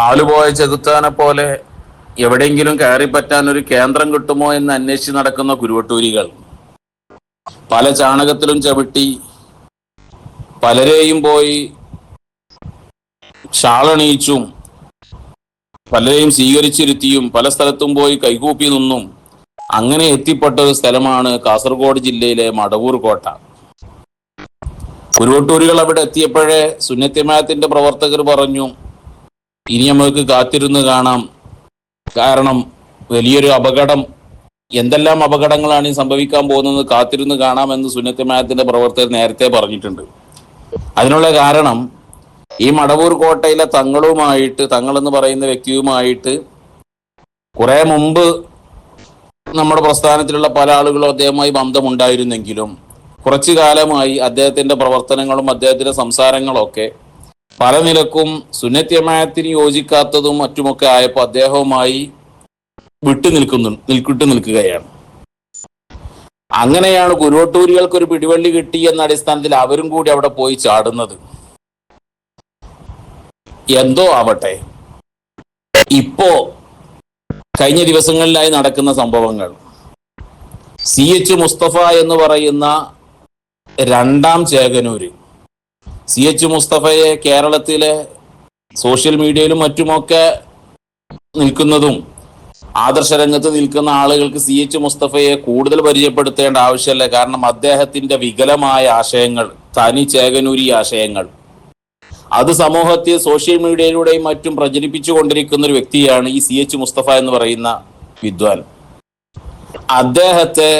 ആളുപോയ ചെകുത്താനെ പോലെ എവിടെയെങ്കിലും കയറിപ്പറ്റാൻ ഒരു കേന്ദ്രം കിട്ടുമോ എന്ന് അന്വേഷിച്ച് നടക്കുന്ന കുരുവട്ടൂരികൾ പല ചാണകത്തിലും ചവിട്ടി പലരെയും പോയി ഷാളണിയിച്ചും പലരെയും സ്വീകരിച്ചിരുത്തിയും പല സ്ഥലത്തും പോയി കൈകൂപ്പി നിന്നും അങ്ങനെ എത്തിപ്പെട്ട ഒരു സ്ഥലമാണ് കാസർഗോഡ് ജില്ലയിലെ മടവൂർ കോട്ട. കുരുവട്ടൂരികൾ അവിടെ എത്തിയപ്പോഴേ സുന്നത്യമായത്തിന്റെ പ്രവർത്തകർ പറഞ്ഞു, ഇനി നമുക്ക് കാത്തിരുന്ന് കാണാം, കാരണം വലിയൊരു അപകടം, എന്തെല്ലാം അപകടങ്ങളാണ് ഈ സംഭവിക്കാൻ പോകുന്നത്, കാത്തിരുന്ന് കാണാമെന്ന് സുന്നത്യമായത്തിന്റെ പ്രവർത്തകർ നേരത്തെ പറഞ്ഞിട്ടുണ്ട്. അതിനുള്ള കാരണം ഈ മടവൂർ കോട്ടയിലെ തങ്ങളുമായിട്ട്, തങ്ങൾ എന്ന് പറയുന്ന വ്യക്തിയുമായിട്ട് കുറെ മുമ്പ് നമ്മുടെ പ്രസ്ഥാനത്തിലുള്ള പല ആളുകളും അദ്ദേഹവുമായി ബന്ധമുണ്ടായിരുന്നെങ്കിലും കുറച്ചു കാലമായി അദ്ദേഹത്തിന്റെ പ്രവർത്തനങ്ങളും അദ്ദേഹത്തിന്റെ സംസാരങ്ങളൊക്കെ പല നിലക്കും സുന്നത്യമായത്തിന് യോജിക്കാത്തതും മറ്റുമൊക്കെ ആയപ്പോൾ അദ്ദേഹവുമായി വിട്ടു നിൽക്കുകയാണ്. അങ്ങനെയാണ് കുരുവട്ടൂരികൾക്ക് ഒരു പിടിവള്ളി കിട്ടി എന്ന അടിസ്ഥാനത്തിൽ അവരും കൂടി അവിടെ പോയി ചാടുന്നത്. എന്തോ ആവട്ടെ, ഇപ്പോ കഴിഞ്ഞ ദിവസങ്ങളിലായി നടക്കുന്ന സംഭവങ്ങൾ, CH മുസ്തഫ എന്ന് പറയുന്ന രണ്ടാം ചേകനൂര്, CH മുസ്തഫയെ കേരളത്തിലെ സോഷ്യൽ മീഡിയയിലും മറ്റുമൊക്കെ നിൽക്കുന്നതും ആദർശരംഗത്ത് നിൽക്കുന്ന ആളുകൾക്ക് CH മുസ്തഫയെ കൂടുതൽ പരിചയപ്പെടുത്തേണ്ട ആവശ്യമില്ല. കാരണം അദ്ദേഹത്തിന്റെ വികലമായ ആശയങ്ങൾ, തനി ചേകനൂരി ആശയങ്ങൾ, അത് സമൂഹത്തിൽ സോഷ്യൽ മീഡിയയിലൂടെയും മറ്റും പ്രചരിപ്പിച്ചുകൊണ്ടിരിക്കുന്ന ഒരു വ്യക്തിയാണ് ഈ CH മുസ്തഫ എന്ന് പറയുന്ന വിദ്വാൻ. അദ്ദേഹത്തെ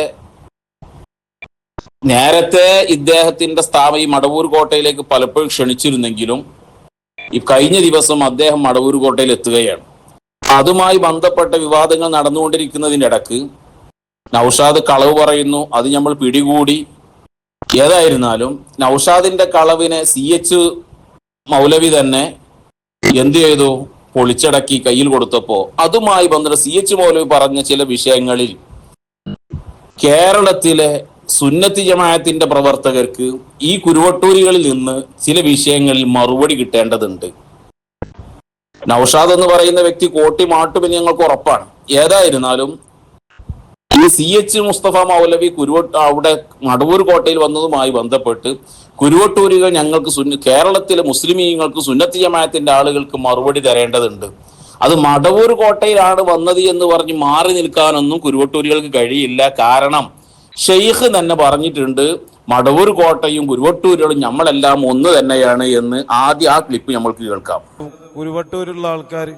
നേരത്തെ ഇദ്ദേഹത്തിന്റെ ഈ മടവൂർ കോട്ടയിലേക്ക് പലപ്പോഴും ക്ഷണിച്ചിരുന്നെങ്കിലും ഈ കഴിഞ്ഞ ദിവസം അദ്ദേഹം മടവൂർ കോട്ടയിൽ എത്തുകയാണ്. അതുമായി ബന്ധപ്പെട്ട വിവാദങ്ങൾ നടന്നുകൊണ്ടിരിക്കുന്നതിൻ്റെ ഇടക്ക് നൗഷാദ് കളവ് പറയുന്നു, അത് നമ്മൾ പിടികൂടി. ഏതായിരുന്നാലും നൗഷാദിന്റെ കളവിനെ CH മൗലവി തന്നെ എന്ത് ചെയ്തു, പൊളിച്ചടക്കി കയ്യിൽ കൊടുത്തപ്പോ അതുമായി ബന്ധപ്പെട്ട CH മൗലവി പറഞ്ഞ ചില വിഷയങ്ങളിൽ കേരളത്തിലെ സുന്നത്തി ജമാഅത്തിന്റെ പ്രവർത്തകർക്ക് ഈ കുരുവട്ടൂരികളിൽ നിന്ന് ചില വിഷയങ്ങളിൽ മറുപടി കിട്ടേണ്ടതുണ്ട്. നൗഷാദ് എന്ന് പറയുന്ന വ്യക്തി കോട്ടി മാട്ടുമെന്ന് ഞങ്ങൾക്ക് ഉറപ്പാണ്. ഏതായിരുന്നാലും ഈ CH മുസ്തഫ മൗലവി അവിടെ മടവൂർ കോട്ടയിൽ വന്നതുമായി ബന്ധപ്പെട്ട് കുരുവട്ടൂരികൾ ഞങ്ങൾക്ക് കേരളത്തിലെ മുസ്ലിമീങ്ങൾക്ക് സുന്നത്തി ജമാഅത്തിന്റെ ആളുകൾക്ക് മറുപടി തരേണ്ടതുണ്ട്. അത് മടവൂർ കോട്ടയിലാണ് വന്നത് എന്ന് പറഞ്ഞ് മാറി നിൽക്കാനൊന്നും കുരുവട്ടൂരികൾക്ക് കഴിയില്ല. കാരണം ഷെയ്ഖ് തന്നെ പറഞ്ഞിട്ടുണ്ട്, മടവൂർ കോട്ടയും കുരുവട്ടൂരുകളും നമ്മളെല്ലാം ഒന്ന് തന്നെയാണ് എന്ന്. ആദ്യം ആ ക്ലിപ്പ് നമ്മൾക്ക് കേൾക്കാം. കുരുവട്ടൂരുള്ള ആൾക്കാർ,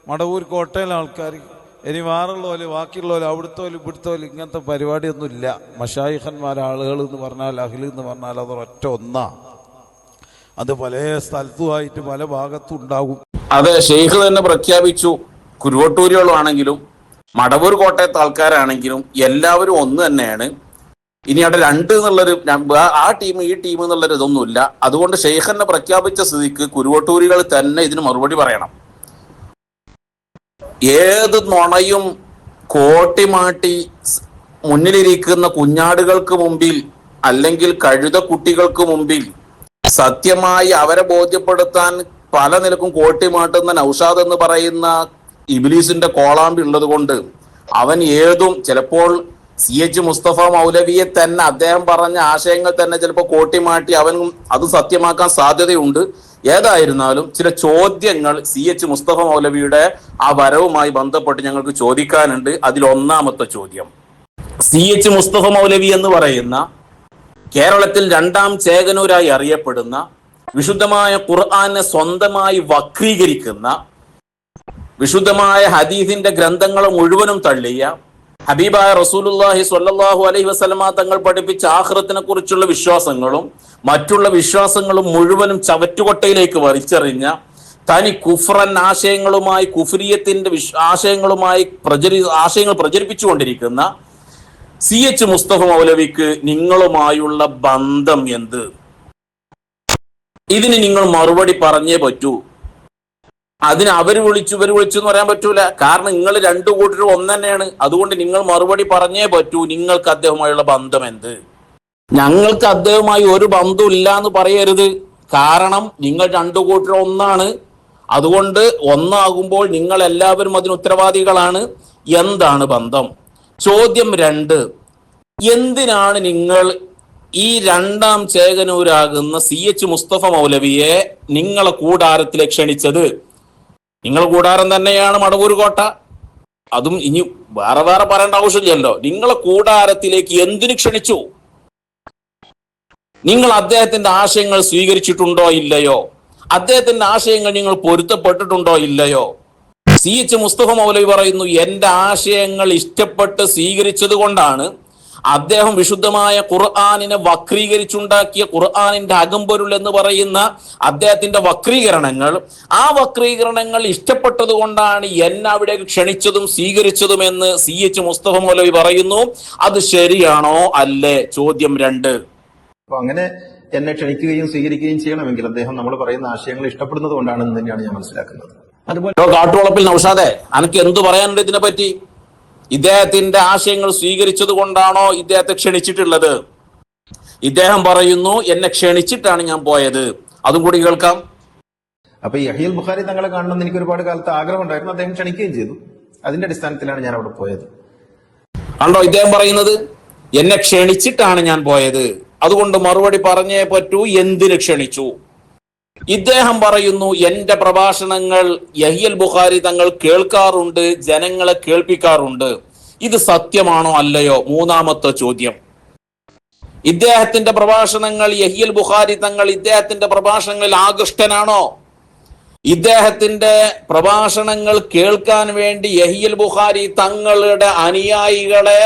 മടവൂർ കോട്ടയിലെ ആൾക്കാർ, ഇനി വേറുള്ളവര് ബാക്കിയുള്ളവര് അവിടുത്തോല് ഇവിടുത്തോല് ഇങ്ങനത്തെ പരിപാടിയൊന്നും ഇല്ല. മശായിഖന്മാരെ ആളുകൾ എന്ന് പറഞ്ഞാൽ, അഖിൽ എന്ന് പറഞ്ഞാൽ അത് ഒറ്റ ഒന്നാ. അത് പല സ്ഥലത്തുമായിട്ട് പല ഭാഗത്തും ഉണ്ടാകും. അതെ, ഷെയ്ഖ് തന്നെ പ്രഖ്യാപിച്ചു, കുരുവട്ടൂരുകളാണെങ്കിലും മടവൂർ കോട്ടയത്തെ ആൾക്കാരാണെങ്കിലും എല്ലാവരും ഒന്ന് തന്നെയാണ്. ഇനി അവിടെ രണ്ട് എന്നുള്ളൊരു ആ ടീം ഈ ടീം എന്നുള്ളൊരു ഇതൊന്നുമില്ല. അതുകൊണ്ട് ഷെയ്ഖ് തന്നെ പ്രഖ്യാപിച്ച സ്ഥിതിക്ക് കുരുവട്ടൂരികൾ തന്നെ ഇതിന് മറുപടി പറയണം. ഏത് നുണയും കോട്ടിമാട്ടി മുന്നിലിരിക്കുന്ന കുഞ്ഞാടുകൾക്ക് മുമ്പിൽ അല്ലെങ്കിൽ കഴുത കുട്ടികൾക്ക് മുമ്പിൽ സത്യമായി അവരെ ബോധ്യപ്പെടുത്താൻ പല നിലക്കും കോട്ടിമാട്ടുന്ന നൗഷാദ് എന്ന് പറയുന്ന ഇബ്ലീസിന്റെ കോളാമ്പി ഉള്ളത് കൊണ്ട് അവൻ ഏതും ചിലപ്പോൾ CH മുസ്തഫ മൗലവിയെ തന്നെ അദ്ദേഹം പറഞ്ഞ ആശയങ്ങൾ തന്നെ ചിലപ്പോൾ കോട്ടിമാട്ടി അവനും അത് സത്യമാക്കാൻ സാധ്യതയുണ്ട്. ഏതായിരുന്നാലും ചില ചോദ്യങ്ങൾ CH മുസ്തഫ മൗലവിയുടെ ആ വരവുമായി ബന്ധപ്പെട്ട് ഞങ്ങൾക്ക് ചോദിക്കാനുണ്ട്. അതിലൊന്നാമത്തെ ചോദ്യം, CH മുസ്തഫ മൗലവി എന്ന് പറയുന്ന കേരളത്തിൽ രണ്ടാം ചേകനൂരായി അറിയപ്പെടുന്ന, വിശുദ്ധമായ ഖുർആനെ സ്വന്തമായി വക്രീകരിക്കുന്ന, വിശുദ്ധമായ ഹദീസിന്റെ ഗ്രന്ഥങ്ങൾ മുഴുവനും തള്ളിയ, ഹബീബായ റസൂലുള്ളാഹി സ്വല്ലല്ലാഹു അലൈഹി വസല്ലമ തങ്ങൾ പഠിപ്പിച്ച ആഖിറത്തിനെ കുറിച്ചുള്ള വിശ്വാസങ്ങളും മറ്റുള്ള വിശ്വാസങ്ങളും മുഴുവനും ചവറ്റുകൊട്ടയിലേക്ക് വലിച്ചെറിഞ്ഞ, തനി കുഫ്രൻ ആശയങ്ങളുമായി, കുഫ്രിയത്തിന്റെ ആശയങ്ങളുമായി ആശയങ്ങൾ പ്രചരിപ്പിച്ചുകൊണ്ടിരിക്കുന്ന CH മുസ്തഫ മൗലവിക്ക് നിങ്ങളുമായുള്ള ബന്ധം എന്ത്? ഇതിന് നിങ്ങൾ മറുപടി പറഞ്ഞേ പറ്റൂ. അതിന് ഇവർ വിളിച്ചു എന്ന് പറയാൻ പറ്റൂല. കാരണം നിങ്ങൾ രണ്ടു കൂട്ടരും ഒന്ന് തന്നെയാണ്. അതുകൊണ്ട് നിങ്ങൾ മറുപടി പറഞ്ഞേ പറ്റൂ. നിങ്ങൾക്ക് അദ്ദേഹവുമായുള്ള ബന്ധം എന്ത്? ഞങ്ങൾക്ക് അദ്ദേഹവുമായി ഒരു ബന്ധവും ഇല്ല എന്ന് പറയരുത്. കാരണം നിങ്ങൾ രണ്ടു കൂട്ടരും ഒന്നാണ്. അതുകൊണ്ട് ഒന്നാകുമ്പോൾ നിങ്ങൾ എല്ലാവരും അതിന് ഉത്തരവാദികളാണ്. എന്താണ് ബന്ധം? ചോദ്യം 2, എന്തിനാണ് നിങ്ങൾ ഈ രണ്ടാം ചേകനൂരാകുന്ന CH മുസ്തഫ മൗലവിയെ നിങ്ങളെ കൂടാരത്തിലേക്ക് ക്ഷണിച്ചത്? നിങ്ങൾ കൂടാരം തന്നെയാണ് മടവൂർ കോട്ട, അതും ഇനി വേറെ പറയേണ്ട ആവശ്യമില്ലല്ലോ. നിങ്ങളെ കൂടാരത്തിലേക്ക് എന്തിനു ക്ഷണിച്ചു? നിങ്ങൾ അദ്ദേഹത്തിന്റെ ആശയങ്ങൾ സ്വീകരിച്ചിട്ടുണ്ടോ ഇല്ലയോ? അദ്ദേഹത്തിന്റെ ആശയങ്ങൾ നിങ്ങൾ പൊരുത്തപ്പെട്ടിട്ടുണ്ടോ ഇല്ലയോ? CH മുസ്തഫ മൗലവി പറയുന്നു, എന്റെ ആശയങ്ങൾ ഇഷ്ടപ്പെട്ട് സ്വീകരിച്ചത് കൊണ്ടാണ് അദ്ദേഹം വിശുദ്ധമായ ഖുർആനിനെ വക്രീകരിച്ചുണ്ടാക്കിയ ഖുർആനിന്റെ അകമ്പൊരുൾ എന്ന് പറയുന്ന അദ്ദേഹത്തിന്റെ വക്രീകരണങ്ങൾ, ആ വക്രീകരണങ്ങൾ ഇഷ്ടപ്പെട്ടത് കൊണ്ടാണ് എന്നെ അവിടേക്ക് ക്ഷണിച്ചതും സ്വീകരിച്ചതും എന്ന് CH മുസ്തഫ മൗലവി പറയുന്നു. അത് ശരിയാണോ അല്ലേ? ചോദ്യം 2. അപ്പൊ അങ്ങനെ എന്നെ ക്ഷണിക്കുകയും സ്വീകരിക്കുകയും ചെയ്യണമെങ്കിൽ അദ്ദേഹം നമ്മൾ പറയുന്ന ആശയങ്ങൾ ഇഷ്ടപ്പെടുന്നത് കൊണ്ടാണെന്ന് തന്നെയാണ് ഞാൻ മനസ്സിലാക്കുന്നത്. അതുപോലെ കാട്ടുവളപ്പിൽ നൗഷാദെ, അനക്ക് എന്തു പറയാനുണ്ട് ഇതിനെ പറ്റി? ഇദ്ദേഹത്തിന്റെ ആശയങ്ങൾ സ്വീകരിച്ചത് കൊണ്ടാണോ ഇദ്ദേഹത്തെ ക്ഷണിച്ചിട്ടുള്ളത്? ഇദ്ദേഹം പറയുന്നു, എന്നെ ക്ഷണിച്ചിട്ടാണ് ഞാൻ പോയത്. അതും കൂടി കേൾക്കാം. അപ്പൊ യഹ്യൽ ബുഖാരി തങ്ങളെ കാണണമെന്ന് എനിക്ക് ഒരുപാട് കാലത്ത് ആഗ്രഹം ഉണ്ടായിരുന്നു. അദ്ദേഹം ക്ഷണിക്കുകയും ചെയ്തു. അതിന്റെ അടിസ്ഥാനത്തിലാണ് ഞാൻ അവിടെ പോയത്. ആണോ ഇദ്ദേഹം പറയുന്നത്? എന്നെ ക്ഷണിച്ചിട്ടാണ് ഞാൻ പോയത്, അതുകൊണ്ട് മറുപടി പറഞ്ഞേ പറ്റൂ. എന്തിന് ക്ഷണിച്ചു? ഇദ്ദേഹം പറയുന്നു, എന്റെ പ്രഭാഷണങ്ങൾ യഹ്യൽ ബുഖാരി തങ്ങൾ കേൾക്കാറുണ്ട്, ജനങ്ങളെ കേൾപ്പിക്കാറുണ്ട്. ഇത് സത്യമാണോ അല്ലയോ? മൂന്നാമത്തെ ചോദ്യം. ഇദ്ദേഹത്തിന്റെ പ്രഭാഷണങ്ങൾ യഹ്യൽ ബുഖാരി തങ്ങൾ ഇദ്ദേഹത്തിന്റെ പ്രഭാഷണങ്ങളിൽ ആകൃഷ്ടനാണോ? ഇദ്ദേഹത്തിന്റെ പ്രഭാഷണങ്ങൾ കേൾക്കാൻ വേണ്ടി യഹ്യൽ ബുഖാരി തങ്ങളുടെ അനുയായികളെ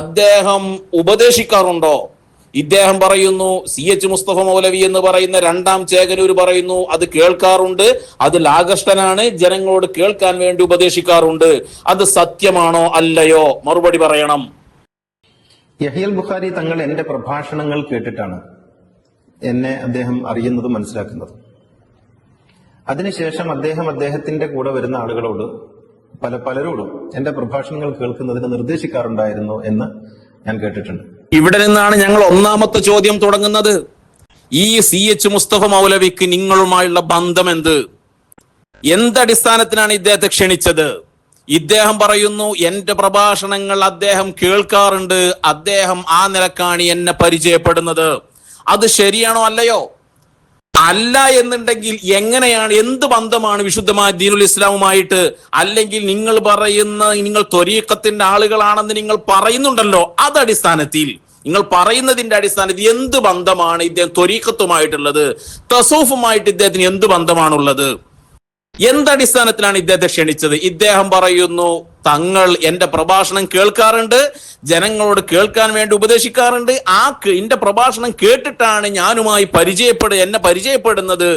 അദ്ദേഹം ഉപദേശിക്കാറുണ്ടോ? ഇദ്ദേഹം പറയുന്നു, CH മുസ്തഫ മൗലവി എന്ന് പറയുന്ന രണ്ടാം ചേകനൂർ പറയുന്നു, അത് കേൾക്കാറുണ്ട്, അതിൽ ആകർഷ്ടനാണ്, ജനങ്ങളോട് കേൾക്കാൻ വേണ്ടി ഉപദേശിക്കാറുണ്ട്. അത് സത്യമാണോ അല്ലയോ? മറുപടി പറയണം. യഹ്യൽ ബുഖാരി തങ്ങൾ എന്റെ പ്രഭാഷണങ്ങൾ കേട്ടിട്ടാണ് എന്നെ അദ്ദേഹം അറിയുന്നതും മനസ്സിലാക്കുന്നതും. അതിനുശേഷം അദ്ദേഹത്തിന്റെ കൂടെ വരുന്ന ആളുകളോട് പലരോടും എന്റെ പ്രഭാഷണങ്ങൾ കേൾക്കുന്നതിന് നിർദ്ദേശിക്കാറുണ്ടായിരുന്നു എന്ന് ഞാൻ കേട്ടിട്ടുണ്ട്. ഇവിടെ നിന്നാണ് ഞങ്ങൾ ഒന്നാമത്തെ ചോദ്യം തുടങ്ങുന്നത്. ഈ CH മുസ്തഫ മൗലവിക്ക് നിങ്ങളുമായുള്ള ബന്ധം എന്ത്? എന്തടിസ്ഥാനത്തിനാണ് ഇദ്ദേഹത്തെ ക്ഷണിച്ചത്? ഇദ്ദേഹം പറയുന്നു, എന്റെ പ്രഭാഷണങ്ങൾ അദ്ദേഹം കേൾക്കാറുണ്ട്, അദ്ദേഹം ആ നിലക്കാണ് എന്നെ പരിചയപ്പെടുന്നത്. അത് ശരിയാണോ അല്ലയോ? അല്ല എന്നുണ്ടെങ്കിൽ എങ്ങനെയാണ്, എന്ത് ബന്ധമാണ് വിശുദ്ധമായ ദീനുൽ ഇസ്ലാമുമായിട്ട്? അല്ലെങ്കിൽ നിങ്ങൾ പറയുന്ന നിങ്ങൾ ത്വരീഖത്തിന്റെ ആളുകളാണെന്ന് നിങ്ങൾ പറയുന്നുണ്ടല്ലോ, അതടിസ്ഥാനത്തിൽ നിങ്ങൾ പറയുന്നതിന്റെ അടിസ്ഥാനത്തിൽ എന്ത് ബന്ധമാണ് ഇദ്ദേഹം ത്വരീഖത്തുമായിട്ടുള്ളത്? തസൂഫുമായിട്ട് ഇദ്ദേഹത്തിന് എന്ത് ബന്ധമാണുള്ളത്? എന്തടിസ്ഥാനത്തിലാണ് ഇദ്ദേഹത്തെ ക്ഷണിച്ചത്? ഇദ്ദേഹം പറയുന്നു, തങ്ങൾ എന്റെ പ്രഭാഷണം കേൾക്കാറുണ്ട്, ജനങ്ങളോട് കേൾക്കാൻ വേണ്ടി ഉപദേശിക്കാറുണ്ട്, എന്റെ പ്രഭാഷണം കേട്ടിട്ടാണ് ഞാനുമായി എന്നെ പരിചയപ്പെടുന്നത്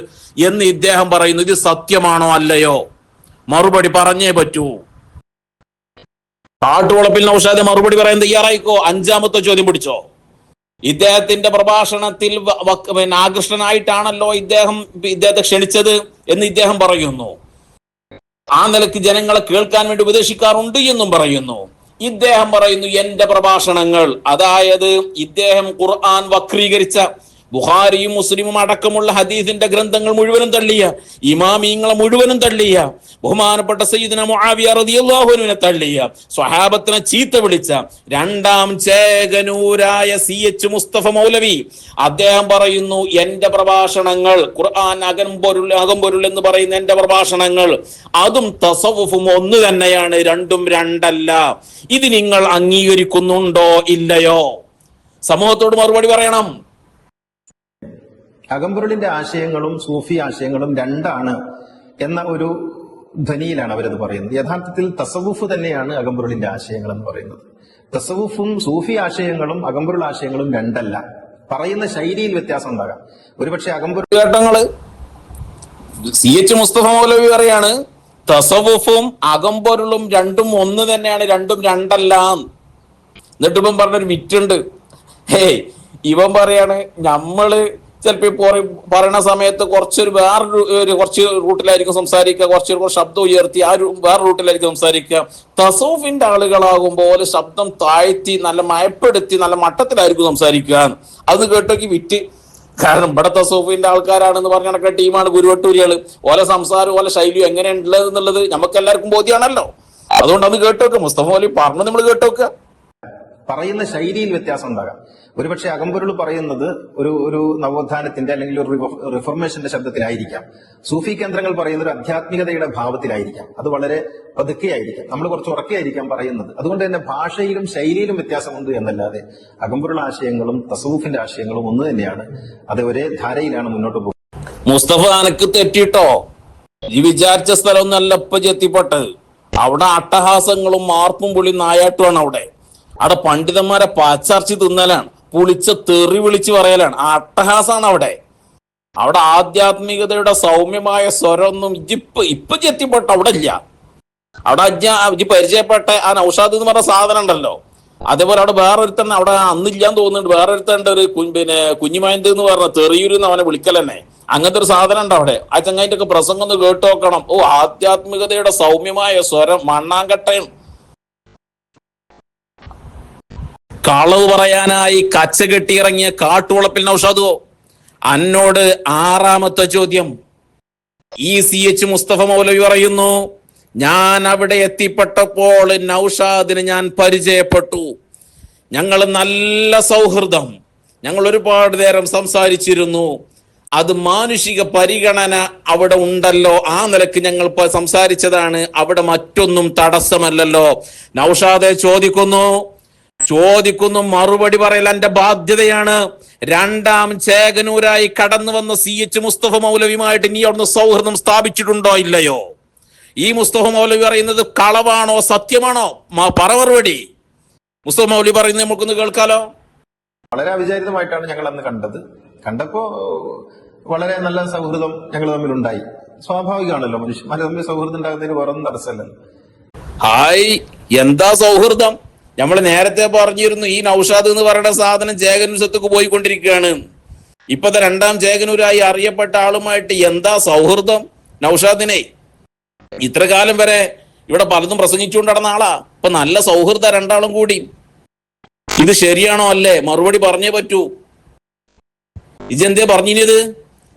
എന്ന് ഇദ്ദേഹം പറയുന്നു. ഇത് സത്യമാണോ അല്ലയോ? മറുപടി പറഞ്ഞേ പറ്റൂ. കാട്ടുവളപ്പിൽ നൗഷാദെ മറുപടി പറയാൻ തയ്യാറായിക്കോ. അഞ്ചാമത്തെ ചോദ്യം പിടിച്ചോ. ഇദ്ദേഹത്തിന്റെ പ്രഭാഷണത്തിൽ ആകൃഷ്ടനായിട്ടാണല്ലോ ഇദ്ദേഹത്തെ ക്ഷണിച്ചത് എന്ന് ഇദ്ദേഹം പറയുന്നു. ആ നിലയ്ക്ക് ജനങ്ങളെ കേൾക്കാൻ വേണ്ടി ഉപദേശിക്കാറുണ്ട് എന്നും പറയുന്നു. ഇദ്ദേഹം പറയുന്നു, എന്റെ പ്രഭാഷണങ്ങൾ, അതായത് ഇദ്ദേഹം ഖുർആൻ വക്രീകരിച്ച, ബുഖാരിയും മുസ്ലിമും അടക്കമുള്ള ഹദീസിന്റെ ഗ്രന്ഥങ്ങൾ മുഴുവനും തള്ളിയ, ഇമാമിങ്ങളെ മുഴുവനും തള്ളിയ, ബഹുമാനപ്പെട്ട സയ്യിദുനാ മുആവിയ റളിയല്ലാഹു അൻഹുവിനെ തള്ളിയ, സ്വഹാബത്തിനെ ചീത്ത വിളിച്ച രണ്ടാം ചേകനൂരായ CH മുസ്തഫ മൗലവി അദ്ദേഹം പറയുന്നു, എന്റെ പ്രഭാഷണങ്ങൾ ഖുർആൻ അകമ്പൊരുൾ എന്ന് പറയുന്ന എന്റെ പ്രഭാഷണങ്ങൾ അതും തസവുഫും ഒന്ന് തന്നെയാണ്, രണ്ടും രണ്ടല്ല. ഇത് നിങ്ങൾ അംഗീകരിക്കുന്നുണ്ടോ ഇല്ലയോ? സമൂഹത്തോട് മറുപടി പറയണം. അകമ്പൊരുളിന്റെ ആശയങ്ങളും സൂഫി ആശയങ്ങളും രണ്ടാണ് എന്ന ഒരു ധ്വനിയിലാണ് അവരത് പറയുന്നത്. യഥാർത്ഥത്തിൽ തസവുഫ് തന്നെയാണ് അകമ്പൊരുളിന്റെ ആശയങ്ങൾ എന്ന് പറയുന്നത്. തസവുഫും സൂഫി ആശയങ്ങളും അകമ്പൊരുൾ ആശയങ്ങളും രണ്ടല്ല. പറയുന്ന ശൈലിയിൽ വ്യത്യാസം ഉണ്ടാകാം. ഒരുപക്ഷെ അകമ്പൊരുൾ CH മുസ്തഫ മൗലവി പറയാണ്, തസവുഫും അകമ്പൊരുളും രണ്ടും ഒന്ന് തന്നെയാണ്, രണ്ടും രണ്ടല്ല. എന്നിട്ട് ഇവൻ പറഞ്ഞൊരു വിറ്റുണ്ട്. ഇവൻ പറയാണ്, നമ്മള് ചിലപ്പോ പറയുന്ന സമയത്ത് കുറച്ച് റൂട്ടിലായിരിക്കും സംസാരിക്കുക, കുറച്ച് ശബ്ദം ഉയർത്തി വേറെ റൂട്ടിലായിരിക്കും സംസാരിക്കുക. തസൂഫിന്റെ ആളുകളാകുമ്പോൾ ശബ്ദം താഴ്ത്തി നല്ല മയപ്പെടുത്തി നല്ല മട്ടത്തിലായിരിക്കും സംസാരിക്കുക. അത് കേട്ടോക്കി വിറ്റ് കാരണം ഇവിടെ തസൂഫിന്റെ ആൾക്കാരാണെന്ന് പറഞ്ഞ കണക്കെ ടീമാണ് കുരുവട്ടൂരികള്. ഓല സംസാരം ഓല ശൈലിയും എങ്ങനെയുള്ളത് എന്നുള്ളത് നമുക്ക് എല്ലാവർക്കും ബോധ്യമാണല്ലോ. അതുകൊണ്ട് അത് കേട്ടോക്കുക, മുസ്തഫ മൗലവി പറഞ്ഞു നമ്മൾ കേട്ടോക്കുക. പറയുന്ന ശൈലിയിൽ വ്യത്യാസം ഉണ്ടാകാം. ഒരുപക്ഷെ അകമ്പൊരുൾ പറയുന്നത് ഒരു നവോത്ഥാനത്തിന്റെ അല്ലെങ്കിൽ ഒരു റിഫോർമേഷന്റെ ശബ്ദത്തിലായിരിക്കാം. സൂഫി കേന്ദ്രങ്ങൾ പറയുന്ന ഒരു ആധ്യാത്മികതയുടെ ഭാവത്തിലായിരിക്കാം. അത് വളരെ പതുക്കെയായിരിക്കാം, നമ്മൾ കുറച്ച് ഉറക്കെയായിരിക്കാം പറയുന്നത്. അതുകൊണ്ട് തന്നെ ഭാഷയിലും ശൈലിയിലും വ്യത്യാസമുണ്ട് എന്നല്ലാതെ അകമ്പൊരുൾ ആശയങ്ങളും തസൂഫിന്റെ ആശയങ്ങളും ഒന്ന് തന്നെയാണ്. അത് ഒരേ ധാരയിലാണ് മുന്നോട്ട് പോകുന്നത്. മുസ്തഫ അനക്ക് തെറ്റിട്ടോ, ഈ വിചാരിച്ച സ്ഥലമൊന്നല്ല ഇപ്പൊ ചെത്തിപ്പെട്ടത്. അവിടെ അട്ടഹാസങ്ങളും മാർപ്പും പുളി നായാട്ടുമാണ്. അവിടെ പണ്ഡിതന്മാരെ പച്ചർച്ചി തിന്നലാണ്, പുളിച്ച തെറി വിളിച്ച് പറയലാണ്, ആ അട്ടഹാസാണ് അവിടെ. ആധ്യാത്മികതയുടെ സൗമ്യമായ സ്വരമൊന്നും ഇപ്പൊ ചെത്തിപ്പെട്ട അവിടെ ഇല്ല. അവിടെ പരിചയപ്പെട്ട ആ നൗഷാദ് എന്ന് പറഞ്ഞ സാധനം ഉണ്ടല്ലോ, അതേപോലെ അവിടെ വേറൊരുത്തൻ അവിടെ അന്നില്ലാന്ന് തോന്നുന്നുണ്ട്. വേറൊരുത്തണ്ട് ഒരു കുഞ്ഞിമായന്ത് എന്ന് പറഞ്ഞ തെറിയൂര് എന്ന് അവനെ വിളിക്കലെന്നെ. അങ്ങനത്തെ ഒരു സാധനം ഉണ്ട് അവിടെ. ആ ചങ്ങായിന്റെ ഒക്കെ പ്രസംഗം ഒന്ന് കേട്ടു നോക്കണം. ആധ്യാത്മികതയുടെ സൗമ്യമായ സ്വരം, മണ്ണാങ്കട്ടയും. കളവ് പറയാനായി കച്ച കെട്ടിയിറങ്ങിയ കാട്ടുവളപ്പിൽ നൗഷാദോ, അന്നോട് 6ാമത്തെ ചോദ്യം. ഈ CH മുസ്തഫ മൗലവി പറയുന്നു, ഞാൻ അവിടെ എത്തിപ്പെട്ടപ്പോൾ നൗഷാദിന് ഞാൻ പരിചയപ്പെട്ടു. ഞങ്ങൾ നല്ല സൗഹൃദം, ഞങ്ങൾ ഒരുപാട് നേരം സംസാരിച്ചിരുന്നു. അത് മാനുഷിക പരിഗണന അവിടെ ഉണ്ടല്ലോ, ആ നിലക്ക് ഞങ്ങൾ സംസാരിച്ചതാണ്. അവിടെ മറ്റൊന്നും തടസ്സമല്ലല്ലോ. നൗഷാദെ ചോദിക്കുന്നു, മറുപടി പറയൽ എന്റെ ബാധ്യതയാണ്. 2ാം ചേകനൂരായി കടന്നു വന്ന CH മുസ്തഫ മൗലവിയുമായിട്ട് നീ അവിടുന്ന് സൗഹൃദം സ്ഥാപിച്ചിട്ടുണ്ടോ ഇല്ലയോ? ഈ മുസ്തഫ മൗലവി പറയുന്നത് കളവാണോ സത്യമാണോ? പറ മറുപടി. മുസ്തഫ മൗലവി പറയുന്നത് നമുക്കൊന്ന് കേൾക്കാലോ. വളരെ അവിചാരിതമായിട്ടാണ് ഞങ്ങൾ അന്ന് കണ്ടപ്പോ വളരെ നല്ല സൗഹൃദം ഞങ്ങൾ തമ്മിലുണ്ടായി. സ്വാഭാവികമാണല്ലോ, മനുഷ്യന്മാർ തമ്മിൽ സൗഹൃദം ഉണ്ടാകുന്നതിന് വേറൊന്നും തടസ്സമല്ലല്ലോ. ഹായ്, എന്താ സൗഹൃദം? നമ്മൾ നേരത്തെ പറഞ്ഞിരുന്നു, ഈ നൗഷാദ് എന്ന് പറയുന്ന സാധനം ചേകനൂസത്തേക്ക് പോയിക്കൊണ്ടിരിക്കുകയാണ്. ഇപ്പത്തെ 2ാം ചേകനൂരായി അറിയപ്പെട്ട ആളുമായിട്ട് എന്താ സൗഹൃദം നൗഷാദിനെ? ഇത്ര കാലം വരെ ഇവിടെ പലതും പ്രസംഗിച്ചുകൊണ്ട് നടന്ന ആളാ. ഇപ്പൊ നല്ല സൗഹൃദ 2ആളും കൂടി. ഇത് ശരിയാണോ അല്ലേ? മറുപടി പറഞ്ഞേ പറ്റൂ. ഇതെന്തേ പറഞ്ഞിത്?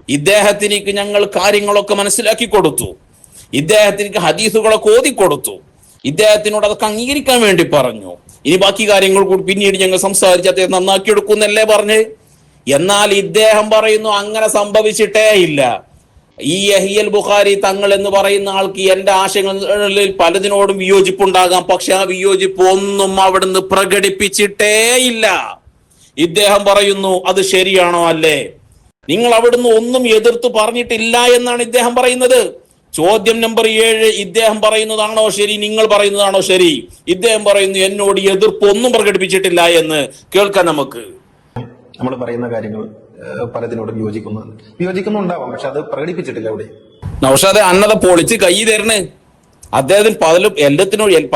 ഇദ്ദേഹത്തിനേക്ക് ഞങ്ങൾ കാര്യങ്ങളൊക്കെ മനസ്സിലാക്കി കൊടുത്തു, ഇദ്ദേഹത്തിനേക്ക് ഹദീസുകളൊക്കെ ഓതിക്കൊടുത്തു, ഇദ്ദേഹത്തിനോട് അതൊക്കെ അംഗീകരിക്കാൻ വേണ്ടി പറഞ്ഞു. ഇനി ബാക്കി കാര്യങ്ങൾ കൂടി പിന്നീട് ഞങ്ങൾ സംസാരിച്ച് അദ്ദേഹം നന്നാക്കി എടുക്കുന്നല്ലേ പറഞ്ഞ്. എന്നാൽ ഇദ്ദേഹം പറയുന്നു അങ്ങനെ സംഭവിച്ചിട്ടേ ഇല്ല. ഈ യഹിയൽ ബുഖാരി തങ്ങൾ എന്ന് പറയുന്ന ആൾക്ക് എന്റെ ആശയങ്ങളിൽ പലതിനോടും വിയോജിപ്പുണ്ടാകാം, പക്ഷെ ആ വിയോജിപ്പ് ഒന്നും അവിടുന്ന് പ്രകടിപ്പിച്ചിട്ടേ ഇല്ല. ഇദ്ദേഹം പറയുന്നു, അത് ശരിയാണോ അല്ലേ? നിങ്ങൾ അവിടുന്ന് ഒന്നും എതിർത്ത് പറഞ്ഞിട്ടില്ല എന്നാണ് ഇദ്ദേഹം പറയുന്നത്. ചോദ്യം നമ്പർ 7, ഇദ്ദേഹം പറയുന്നതാണോ ശരി, നിങ്ങൾ പറയുന്നതാണോ ശരി? ഇദ്ദേഹം പറയുന്നു, എന്നോട് എതിർപ്പ് ഒന്നും പ്രകടിപ്പിച്ചിട്ടില്ല എന്ന്. കേൾക്കാൻ നമുക്ക്. നമ്മൾ പറയുന്ന കാര്യങ്ങൾ പലതിനോടും വിയോജിക്കുന്നുണ്ടാവാം, പക്ഷെ അത് പ്രകടിപ്പിച്ചിട്ടില്ല അവിടെ. നൗഷാദെ, അന്നത പൊളിച്ച് കൈ തരണേ. അദ്ദേഹത്തിന്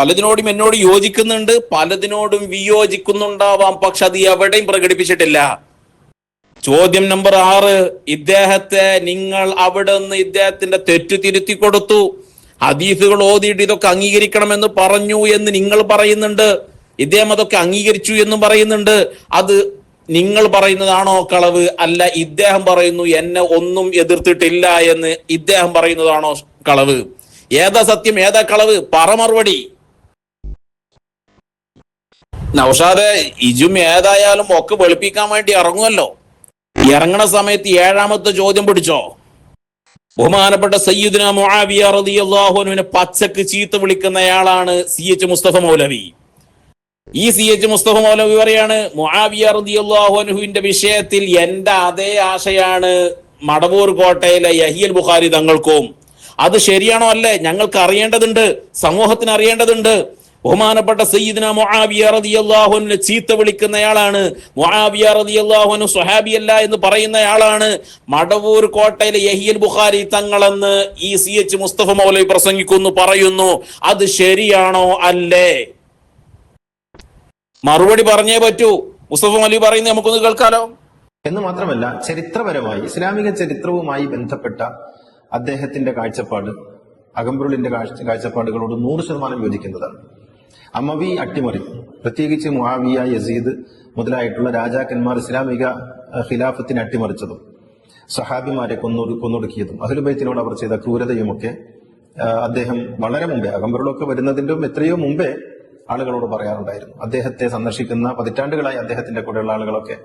പലതിനോടും എന്നോട് യോജിക്കുന്നുണ്ട്, പലതിനോടും വിയോജിക്കുന്നുണ്ടാവാം, പക്ഷെ അത് എവിടെയും പ്രകടിപ്പിച്ചിട്ടില്ല. ചോദ്യം നമ്പർ 6, ഇദ്ദേഹത്തെ നിങ്ങൾ അവിടെ നിന്ന് ഇദ്ദേഹത്തിന്റെ തെറ്റ് തിരുത്തി കൊടുത്തു, ഹദീസുകൾ ഓതിയിട്ട് ഇതൊക്കെ അംഗീകരിക്കണമെന്ന് പറഞ്ഞു എന്ന് നിങ്ങൾ പറയുന്നുണ്ട്. ഇദ്ദേഹം അതൊക്കെ അംഗീകരിച്ചു എന്നും പറയുന്നുണ്ട്. അത് നിങ്ങൾ പറയുന്നതാണോ കളവ്? അല്ല, ഇദ്ദേഹം പറയുന്നു എന്നെ ഒന്നും എതിർത്തിട്ടില്ല എന്ന് ഇദ്ദേഹം പറയുന്നതാണോ കളവ്? ഏതാ സത്യം, ഏതാ കളവ്? പറ മറുപടി. നൗഷാദെ, ഇജും ഏതായാലും ഒക്കെ വെളുപ്പിക്കാൻ വേണ്ടി ഇറങ്ങുമല്ലോ. ഇറങ്ങണ സമയത്ത് 7ാമത്തെ ചോദ്യം പിടിച്ചോ. ബഹുമാനപ്പെട്ട സയ്യിദുന മുആവിയ റളിയല്ലാഹു അൻഹുവിനെ പച്ചക്ക് ചീത്ത വിളിക്കുന്നയാളാണ് CH മുസ്തഫ മൗലവി. ഈ CH മുസ്തഫ മൗലവി പറയാണ്, മുആവിയ റളിയല്ലാഹു അൻഹുവിന്റെ വിഷയത്തിൽ എന്റെ അതേ ആശയാണ് മടവൂർ കോട്ടയിലെ യഹിയൽ ബുഖാരി തങ്ങൾക്കും. അത് ശരിയാണോ അല്ലേ? ഞങ്ങൾക്ക് അറിയേണ്ടതുണ്ട്, സമൂഹത്തിന് അറിയേണ്ടതുണ്ട്. ബഹുമാനപ്പെട്ട സയ്യിദുന മുആവിയ റളിയല്ലാഹു അൻഹു ചീത്ത വിളിക്കുന്നയാളാണ്. മുആവിയ റളിയല്ലാഹു അൻഹു സ്വഹാബിയല്ല എന്ന് പറയുന്നയാളാണ്. മടവൂർ കോട്ടയിലെ യഹിയൽ ബുഖാരി തങ്ങളെന്ന് ഈ CH മുസ്തഫ മൗലവി പ്രസംഗിക്കുന്നു, പറയുന്നു. അത് ശരിയാണോ അല്ലേ? മറുപടി പറഞ്ഞേ പറ്റൂ. മുസ്തഫ മൗലവി പറയുന്നത് നമുക്കൊന്ന് കേൾക്കാലോ. എന്ന് മാത്രമല്ല, ചരിത്രപരമായി ഇസ്ലാമിക ചരിത്രവുമായി ബന്ധപ്പെട്ട അദ്ദേഹത്തിന്റെ കാഴ്ചപ്പാട് അകമ്പൊരുളിന്റെ കാഴ്ചപ്പാടുകളോട് 100% യോജിക്കുന്നതാണ്. അമവി അട്ടിമറി, പ്രത്യേകിച്ച് മുആവിയ, യസീദ് മുതലായിട്ടുള്ള രാജാക്കന്മാർ ഇസ്ലാമിക ഖിലാഫത്തിനെ അട്ടിമറിച്ചതും സഹാബിമാരെ കൊന്നൊടുക്കിയതും അഹ്ലുബൈത്തിനോട് അവർ ചെയ്ത ക്രൂരതയുമൊക്കെ അദ്ദേഹം വളരെ മുമ്പേ അകമ്പറുകളൊക്കെ വരുന്നതിന്റെ എത്രയോ മുമ്പേ ആളുകളോട് പറയാറുണ്ടായിരുന്നു. അദ്ദേഹത്തെ സന്ദർശിക്കുന്ന പതിറ്റാണ്ടുകളായി അദ്ദേഹത്തിന്റെ കൂടെയുള്ള ആളുകളൊക്കെ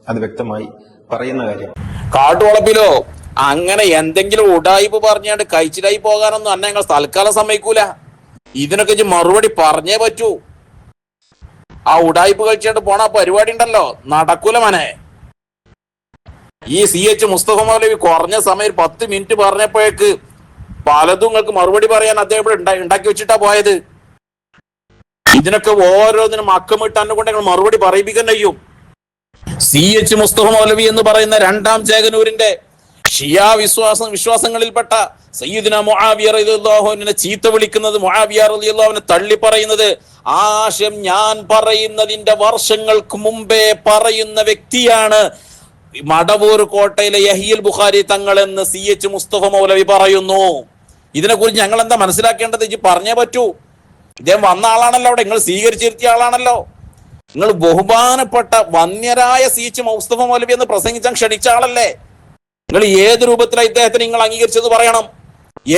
അത് വ്യക്തമായി പറയുന്ന കാര്യം. കാട്ടുവളപ്പിലോ അങ്ങനെ എന്തെങ്കിലും ഉടായിപ്പ് പറഞ്ഞാണ്ട് കഴിച്ചിലായി പോകാനൊന്നും അന്നെ ഞങ്ങൾ തൽക്കാലം സമ്മതിക്കൂല. ഇതിനൊക്കെ മറുപടി പറഞ്ഞേ പറ്റൂ. ആ ഉടായിപ്പ് കഴിച്ചാണ്ട് പോണ പരിപാടി ഉണ്ടല്ലോ, നടക്കൂല മനെ. ഈ CH മുസ്തഫ മൗലവി കുറഞ്ഞ സമയം 10 മിനിറ്റ് പറഞ്ഞപ്പോഴേക്ക് പലതും നിങ്ങൾക്ക് മറുപടി പറയാൻ അദ്ദേഹം ഉണ്ടാക്കി വെച്ചിട്ടാ പോയത്. ഇതിനൊക്കെ ഓരോന്നിനും അക്കമിട്ട് എന്നെ കൊണ്ട് ഞങ്ങൾ മറുപടി പറയിപ്പിക്കാൻ കഴിയും. CH മുസ്തഫ മൗലവി എന്ന് പറയുന്ന 2-ാം ചേകനൂരിന്റെ ഷിയാ വിശ്വാസങ്ങളിൽപ്പെട്ട സയ്യിദുനാ മുആവിയ റളിയല്ലാഹു അൻഹുവിനെ ചീത്ത വിളിക്കുന്നത്, മുആവിയ റളിയല്ലാഹു അൻഹു തള്ളി പറയുന്നത്, ആശയം ഞാൻ പറയുന്നതിന്റെ വർഷങ്ങൾക്ക് മുമ്പേ പറയുന്ന വ്യക്തിയാണ് മടവൂർ കോട്ടയിലെ യഹ്യൽ ബുഖാരി തങ്ങൾ എന്ന് CH മുസ്തഫ മൗലവി പറയുന്നു. ഇതിനെക്കുറിച്ച് ഞങ്ങൾ എന്താ മനസ്സിലാക്കേണ്ടത്? ഇജ്ജ് പറഞ്ഞേ പറ്റൂ. ഇദ്ദേഹം വന്ന ആളാണല്ലോ, അവിടെ നിങ്ങൾ സ്വീകരിച്ചിരുത്തിയ ആളാണല്ലോ. നിങ്ങൾ ബഹുമാനപ്പെട്ട വന്യരായ CH മുസ്തഫ മൗലവി എന്ന് പ്രസംഗിച്ചാൽ ക്ഷണിച്ച ആളല്ലേ. നിങ്ങൾ ഏത് രൂപത്തിലാണ് ഇദ്ദേഹത്തെ നിങ്ങൾ അംഗീകരിച്ചത് പറയണം,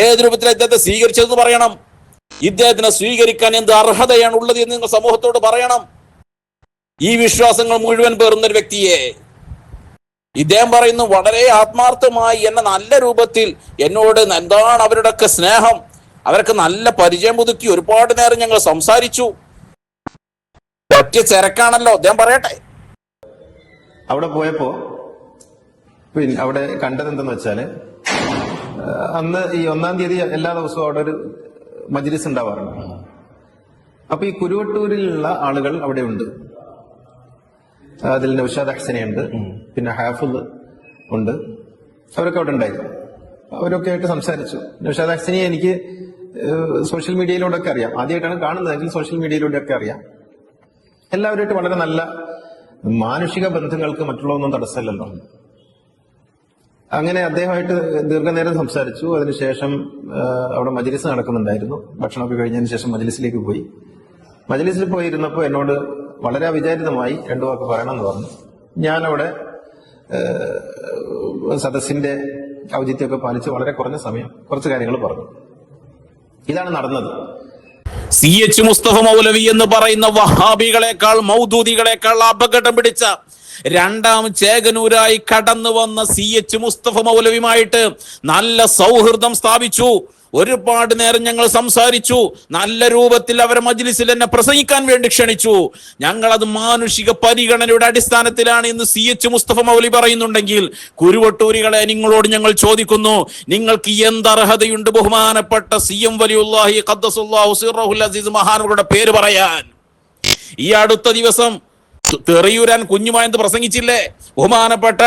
ഏത് രൂപത്തിലാണ് ഇദ്ദേഹത്തെ സ്വീകരിച്ചതെന്ന് പറയണം. ഇദ്ദേഹത്തിനെ സ്വീകരിക്കാൻ എന്ത് അർഹതയാണ് ഉള്ളത് എന്ന് നിങ്ങൾ സമൂഹത്തോട് പറയണം. ഈ വിശ്വാസങ്ങൾ മുഴുവൻ പേറുന്ന ഒരു വ്യക്തിയെ ഇദ്ദേഹം പറയുന്നു വളരെ ആത്മാർത്ഥമായി എന്നെ നല്ല രൂപത്തിൽ എന്നോട് എന്താണ് അവരുടെയൊക്കെ സ്നേഹം, അവരൊക്കെ നല്ല പരിചയം പുതുക്കി ഒരുപാട് നേരം ഞങ്ങൾ സംസാരിച്ചു. ഒറ്റ ചരക്കാണല്ലോ അദ്ദേഹം പറയട്ടെ. അവിടെ പോയപ്പോ പിന്നെ അവിടെ കണ്ടത് എന്തെന്ന് വെച്ചാല്, അന്ന് ഈ 1-ാം തീയതി എല്ലാ ദിവസവും അവിടെ ഒരു മജ്‌ലിസ് ഉണ്ടാവാറുണ്ട്. അപ്പൊ ഈ കുരുവട്ടൂരിലുള്ള ആളുകൾ അവിടെ ഉണ്ട്. അതിൽ നൗഷാദ് അഹ്സനിയുണ്ട്, പിന്നെ ഹാഫിദ് ഉണ്ട്, അവരൊക്കെ അവിടെ ഉണ്ടായിരുന്നു. അവരൊക്കെ ആയിട്ട് സംസാരിച്ചു. നൗഷാദ് അഹ്സനിയെ എനിക്ക് സോഷ്യൽ മീഡിയയിലൂടെ ഒക്കെ അറിയാം. ആദ്യമായിട്ടാണ് കാണുന്നതെങ്കിൽ സോഷ്യൽ മീഡിയയിലൂടെ ഒക്കെ അറിയാം. എല്ലാവരുമായിട്ട് വളരെ നല്ല മാനുഷിക ബന്ധങ്ങൾക്ക് മറ്റുള്ളതൊന്നും തടസ്സമില്ലല്ലോ. അങ്ങനെ അദ്ദേഹമായിട്ട് ദീർഘനേരം സംസാരിച്ചു. അതിനുശേഷം അവിടെ മജ്‌ലിസ് നടക്കുന്നുണ്ടായിരുന്നു. ഭക്ഷണമൊക്കെ കഴിഞ്ഞതിന് ശേഷം മജ്‌ലിസിലേക്ക് പോയി. മജ്‌ലിസിൽ പോയിരുന്നപ്പോൾ എന്നോട് വളരെ അവിചാരിതമായി 2 വാക്ക് പറയണമെന്ന് പറഞ്ഞു. ഞാനവിടെ സദസ്സിന്റെ ഔചിത്യമൊക്കെ പാലിച്ച് വളരെ കുറഞ്ഞ സമയം കുറച്ച് കാര്യങ്ങൾ പറഞ്ഞു. ഇതാണ് നടന്നത്. CH മുസ്തഫ മൗലവി എന്ന് പറയുന്ന വഹാബികളെക്കാൾ മൗദൂദികളെക്കാൾ അപകടം പിടിച്ച 2-ാം ചേകനൂരായി കടന്നു വന്ന CH മുസ്തഫ മൗലവിയുമായിട്ട് നല്ല സൗഹൃദം സ്ഥാപിച്ചു. ഒരുപാട് നേരം ഞങ്ങൾ സംസാരിച്ചു. നല്ല രൂപത്തിൽ അവരെ മജ്‌ലിസിൽ എന്നെ പ്രസംഗിക്കാൻ വേണ്ടി ക്ഷണിച്ചു. ഞങ്ങളത് മാനുഷിക പരിഗണനയുടെ അടിസ്ഥാനത്തിലാണ് ഇന്ന് CH മുസ്തഫ മൗലവി പറയുന്നുണ്ടെങ്കിൽ, കുരുവട്ടൂരികളെ നിങ്ങളോട് ഞങ്ങൾ ചോദിക്കുന്നു, നിങ്ങൾക്ക് എന്ത് അർഹതയുണ്ട് ബഹുമാനപ്പെട്ട CM വലിയുല്ലാഹി ഖദ്ദസുല്ലാഹു സിർറഹുൽ അസീസ് മഹാനവരുടെ പേര് പറയാൻ? ഈ അടുത്ത ദിവസം തെറിയൂരാൻ കുഞ്ഞുമായെന്ന് പ്രസംഗിച്ചില്ലേ? ബഹുമാനപ്പെട്ട